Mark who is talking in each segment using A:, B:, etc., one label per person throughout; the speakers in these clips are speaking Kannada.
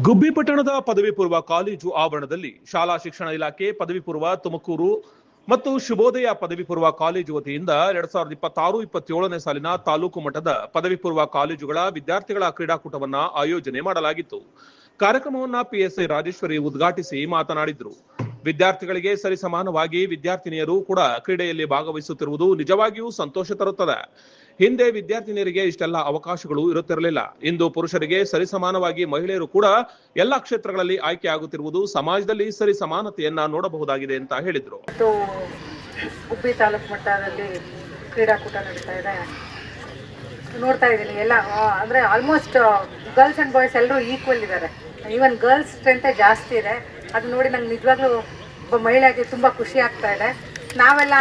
A: ಗುಬ್ಬಿ ಪಟ್ಟಣದ ಪದವಿ ಪೂರ್ವ ಕಾಲೇಜು ಆವರಣದಲ್ಲಿ ಶಾಲಾ ಶಿಕ್ಷಣ ಇಲಾಖೆ ಪದವಿ ಪೂರ್ವ ತುಮಕೂರು ಮತ್ತು ಶುಭೋದಯ ಪದವಿ ಪೂರ್ವ ಕಾಲೇಜು ವತಿಯಿಂದ 2026-27ನೇ ಸಾಲಿನ ತಾಲೂಕು ಮಟ್ಟದ ಪದವಿ ಪೂರ್ವ ಕಾಲೇಜುಗಳ ವಿದ್ಯಾರ್ಥಿಗಳ ಕ್ರೀಡಾಕೂಟವನ್ನು ಆಯೋಜನೆ ಮಾಡಲಾಗಿತ್ತು. ಕಾರ್ಯಕ್ರಮವನ್ನು ಪಿಎಸ್ಐ ರಾಜೇಶ್ವರಿ ಉದ್ಘಾಟಿಸಿ ಮಾತನಾಡಿದರು. ವಿದ್ಯಾರ್ಥಿಗಳಿಗೆ ಸರಿಸಮಾನವಾಗಿ ವಿದ್ಯಾರ್ಥಿನಿಯರು ಕೂಡ ಕ್ರೀಡೆಯಲ್ಲಿ ಭಾಗವಹಿಸುತ್ತಿರುವುದು ನಿಜವಾಗಿಯೂ ಸಂತೋಷ ತರುತ್ತದೆ. ಹಿಂದೆ ವಿದ್ಯಾರ್ಥಿನಿಯರಿಗೆ ಇಷ್ಟೆಲ್ಲ ಅವಕಾಶಗಳು ಇರುತ್ತಿರಲಿಲ್ಲ. ಇಂದು ಪುರುಷರಿಗೆ ಸರಿಸಮಾನವಾಗಿ ಮಹಿಳೆಯರು ಕೂಡ ಎಲ್ಲಾ ಕ್ಷೇತ್ರಗಳಲ್ಲಿ ಆಯ್ಕೆ ಆಗುತ್ತಿರುವುದು ಸಮಾಜದಲ್ಲಿ ಸರಿ ಸಮಾನತೆಯನ್ನ ನೋಡಬಹುದಾಗಿದೆ ಅಂತ ಹೇಳಿದ್ರು.
B: ಗುಬ್ಬಿ ತಾಲೂಕು ಮಟ್ಟದಲ್ಲಿ ಕ್ರೀಡಾಕೂಟ ನಡೀತಾ ಇದೆ. ನೋಡ್ತಾ ಇದ್ದೀನಿ ಎಲ್ಲ ಅಂದ್ರೆ ಆಲ್ಮೋಸ್ಟ್ ಗರ್ಲ್ಸ್ ಅಂಡ್ ಬಾಯ್ಸ್ ಎಲ್ಲರೂ ಈಕ್ವಲ್ ಇದ್ದಾರೆ. ಈವನ್ ಗರ್ಲ್ಸ್ ಸ್ಟ್ರೆಂತ್ ಜಾಸ್ತಿ ಇದೆ. ಅದು ನೋಡಿ ನಂಗೆ ನಿಜವಾಗ್ಲೂ ಒಬ್ಬ ಮಹಿಳೆಯಾಗಿ ತುಂಬ ಖುಷಿ ಆಗ್ತಾ ಇದೆ. ನಾವೆಲ್ಲ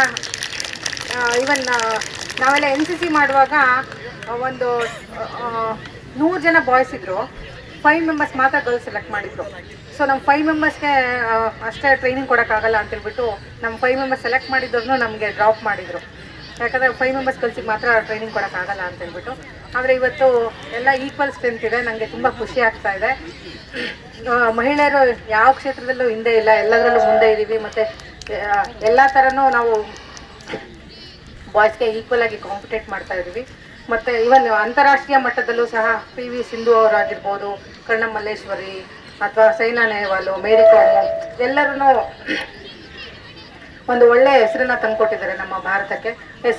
B: NCC ಮಾಡುವಾಗ ಒಂದು 100 ಜನ ಬಾಯ್ಸ್ ಇದ್ರು, 5 ಮೆಂಬರ್ಸ್ ಮಾತ್ರ ಗರ್ಲ್ಸ್ ಸೆಲೆಕ್ಟ್ ಮಾಡಿದ್ರು. ಸೊ ನಮ್ಮ 5 ಮೆಂಬರ್ಸ್ಗೆ ಅಷ್ಟೇ ಟ್ರೈನಿಂಗ್ ಕೊಡೋಕ್ಕಾಗಲ್ಲ ಅಂತೇಳ್ಬಿಟ್ಟು ನಮ್ಮ 5 ಮೆಂಬರ್ಸ್ ಸೆಲೆಕ್ಟ್ ಮಾಡಿದ್ದವ್ರನ್ನೂ ನಮಗೆ ಡ್ರಾಪ್ ಮಾಡಿದರು. ಯಾಕಂದರೆ 5 ಮೆಂಬರ್ಸ್ ಗರ್ಲ್ಸಿಗೆ ಮಾತ್ರ ಟ್ರೈನಿಂಗ್ ಕೊಡೋಕ್ಕಾಗಲ್ಲ ಅಂತೇಳ್ಬಿಟ್ಟು. ಆದರೆ ಇವತ್ತು ಎಲ್ಲ ಈಕ್ವಲ್ ಸ್ಟ್ರೆಂತ್ ಇದೆ. ನನಗೆ ತುಂಬ ಖುಷಿ ಆಗ್ತಾ ಇದೆ. ಮಹಿಳೆಯರು ಯಾವ ಕ್ಷೇತ್ರದಲ್ಲೂ ಹಿಂದೆ ಇಲ್ಲ, ಎಲ್ಲದರಲ್ಲೂ ಮುಂದೆ ಇದ್ದೀವಿ. ಮತ್ತು ಎಲ್ಲ ಥರನೂ ನಾವು ಬಾಯ್ಸ್ಗೆ ಈಕ್ವಲ್ ಆಗಿ ಕಾಂಪಿಟೇಟ್ ಮಾಡ್ತಾ ಇದ್ದೀವಿ. ಮತ್ತು ಇವನ್ ಅಂತಾರಾಷ್ಟ್ರೀಯ ಮಟ್ಟದಲ್ಲೂ ಸಹ PV ಸಿಂಧು ಅವರಾಗಿರ್ಬೋದು, ಕರ್ಣಂ ಮಲ್ಲೇಶ್ವರಿ ಅಥವಾ ಸೈನಾ ನೆಹ್ವಾಲ್, ಮೇರಿ ಕೋಮ್ ಎಲ್ಲರೂ ಒಂದು ಒಳ್ಳೆ ಹೆಸರನ್ನ ತಂದುಕೊಟ್ಟಿದ್ದಾರೆ ನಮ್ಮ ಭಾರತಕ್ಕೆ.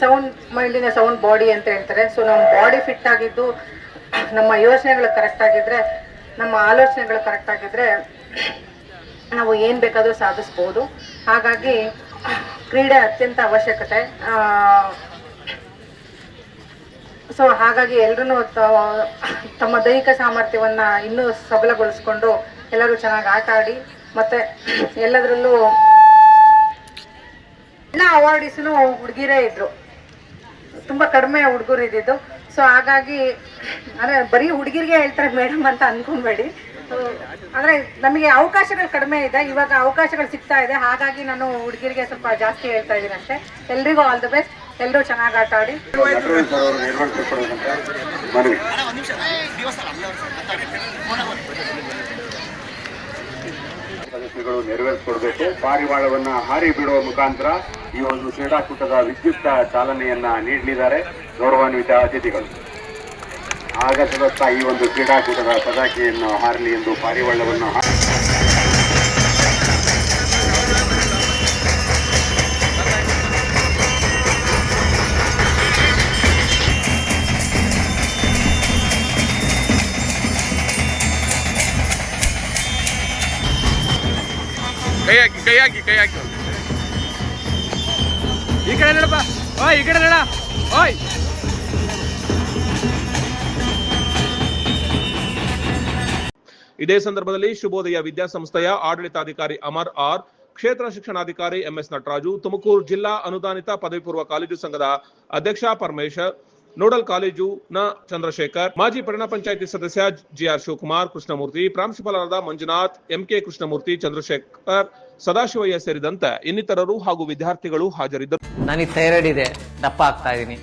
B: ಸೌಂಡ್ ಮೈಂಡಿನ ಸೌಂಡ್ ಬಾಡಿ ಅಂತ ಹೇಳ್ತಾರೆ. ಸೊ ನಮ್ಮ ಬಾಡಿ ಫಿಟ್ ಆಗಿದ್ದು, ನಮ್ಮ ಯೋಚನೆಗಳು ಕರೆಕ್ಟ್ ಆಗಿದ್ರೆ, ನಮ್ಮ ಆಲೋಚನೆಗಳು ಕರೆಕ್ಟ್ ಆಗಿದ್ರೆ ನಾವು ಏನು ಬೇಕಾದರೂ ಸಾಧಿಸ್ಬೋದು. ಹಾಗಾಗಿ ಕ್ರೀಡೆ ಅತ್ಯಂತ ಅವಶ್ಯಕತೆ. ಸೊ ಹಾಗಾಗಿ ಎಲ್ಲರೂ ತಮ್ಮ ದೈಹಿಕ ಸಾಮರ್ಥ್ಯವನ್ನು ಇನ್ನೂ ಸಬಲಗೊಳಿಸ್ಕೊಂಡು ಎಲ್ಲರೂ ಚೆನ್ನಾಗಿ ಆಟ ಆಡಿ, ಮತ್ತು ಎಲ್ಲದರಲ್ಲೂ ಎಲ್ಲ ಅವಾರ್ಡಿಸ್ನು ಹುಡುಗಿರೇ ಇದ್ದರು, ತುಂಬ ಕಡಿಮೆ ಹುಡುಗರು ಇದ್ದಿದ್ದು. ಸೊ ಹಾಗಾಗಿ ಅಂದರೆ ಬರೀ ಹುಡುಗಿರಿಗೆ ಹೇಳ್ತಾರೆ ಮೇಡಮ್ ಅಂತ ಅಂದ್ಕೊಬೇಡಿ. ಅಂದರೆ ನಮಗೆ ಅವಕಾಶಗಳು ಕಡಿಮೆ ಇದೆ, ಇವಾಗ ಅವಕಾಶಗಳು ಸಿಗ್ತಾ ಇದೆ. ಹಾಗಾಗಿ ನಾನು ಹುಡುಗಿರಿಗೆ ಸ್ವಲ್ಪ ಜಾಸ್ತಿ ಹೇಳ್ತಾ ಇದ್ದೀನಿ ಅಷ್ಟೇ. ಎಲ್ರಿಗೂ ಆಲ್ ದ ಬೆಸ್ಟ್. ಎಲ್ಲರೂ ಚೆನ್ನಾಗಿ ಆಟ ಆಡಿ.
C: ಸದಸ್ಯಗಳು ನೆರವೇರಿಸಿಕೊಡ್ಬೇಕು. ಪಾರಿವಾಳವನ್ನ ಹಾರಿ ಬಿಡುವ ಮುಖಾಂತರ ಈ ಒಂದು ಕ್ರೀಡಾಕೂಟದ ವಿದ್ಯುಕ್ತ ಚಾಲನೆಯನ್ನ ನೀಡಲಿದ್ದಾರೆ ಗೌರವಾನ್ವಿತ ಅತಿಥಿಗಳು. ಆಗಸದತ್ತ ಈ ಒಂದು ಕ್ರೀಡಾಕೂಟದ ಪತಾಕೆಯನ್ನು ಹಾರಲಿ ಎಂದು ಪಾರಿವಾಳವನ್ನು
A: ಕೈ ಹಾಕಿ ಈ ಕಡೆ ನಡಪ್ಪ, ಓಯ್ ಈ ಕಡೆ ನಡ, ಓಯ್. ಇದೇ ಸಂದರ್ಭದಲ್ಲಿ ಶುಭೋದಯ ವಿದ್ಯಾಸಂಸ್ಥೆಯ ಆಡಳಿತಾಧಿಕಾರಿ ಅಮರ್ ಆರ್, ಕ್ಷೇತ್ರ ಶಿಕ್ಷಣಾಧಿಕಾರಿ MS ನಟರಾಜು, ತುಮಕೂರು ಜಿಲ್ಲಾ ಅನುದಾನಿತ ಪದವಿ ಪೂರ್ವ ಕಾಲೇಜು ಸಂಘದ ಅಧ್ಯಕ್ಷ ಪರಮೇಶ್ವರ್, ನೋಡಲ್ ಕಾಲೇಜುನ ಚಂದ್ರಶೇಖರ್, ಮಾಜಿ ಪಟ್ಟಣ ಪಂಚಾಯಿತಿ ಸದಸ್ಯ GR ಶಿವಕುಮಾರ್, ಕೃಷ್ಣಮೂರ್ತಿ, ಪ್ರಾಂಶುಪಾಲರಾದ ಮಂಜುನಾಥ್, MK ಕೃಷ್ಣಮೂರ್ತಿ, ಚಂದ್ರಶೇಖರ್, ಸದಾಶಿವಯ್ಯ ಸೇರಿದಂತೆ ಇನ್ನಿತರರು ಹಾಗೂ ವಿದ್ಯಾರ್ಥಿಗಳು ಹಾಜರಿದ್ದರು.
D: ನನಗೆ ಥೈರಾಯ್ಡ್ ಇದೆ, ದಪ್ಪ ಆಗ್ತಾ ಇದ್ದೀನಿ.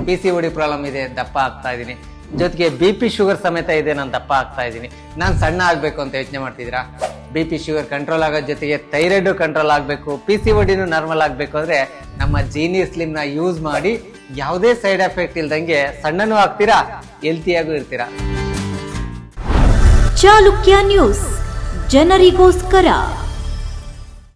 D: PCOD ಪ್ರಾಬ್ಲಮ್ ಇದೆ, ದಪ್ಪ ಆಗ್ತಾ ಇದ್ದೀನಿ. ಜೊತೆಗೆ BP ಶುಗರ್ ಸಮೇತ ಇದೆ, ನಾನು ದಪ್ಪ ಆಗ್ತಾ ಇದ್ದೀನಿ. ನಾನು ಸಣ್ಣ ಆಗ್ಬೇಕು ಅಂತ ಯೋಚನೆ ಮಾಡ್ತಿದ್ದೀರಾ? BP ಶುಗರ್ ಕಂಟ್ರೋಲ್ ಆಗೋದ್ ಜೊತೆಗೆ ಥೈರಾಯ್ಡ್ ಕಂಟ್ರೋಲ್ ಆಗಬೇಕು, PCODನೂ ನಾರ್ಮಲ್ ಆಗಬೇಕು ಅಂದ್ರೆ ನಮ್ಮ ಜೀನಿಯಸ್ ಸ್ಲಿಮ್ ನ ಯೂಸ್ ಮಾಡಿ ಯಾವುದೇ ಸೈಡ್ ಎಫೆಕ್ಟ್ ಇಲ್ದಂಗೆ ಸಣ್ಣನೂ ಆಗ್ತೀರಾ, ಹೆಲ್ತಿಯಾಗೂ ಇರ್ತೀರಾ.
E: ಚಾಲುಕ್ಯ ನ್ಯೂಸ್, ಜನರಿಗೋಸ್ಕರ.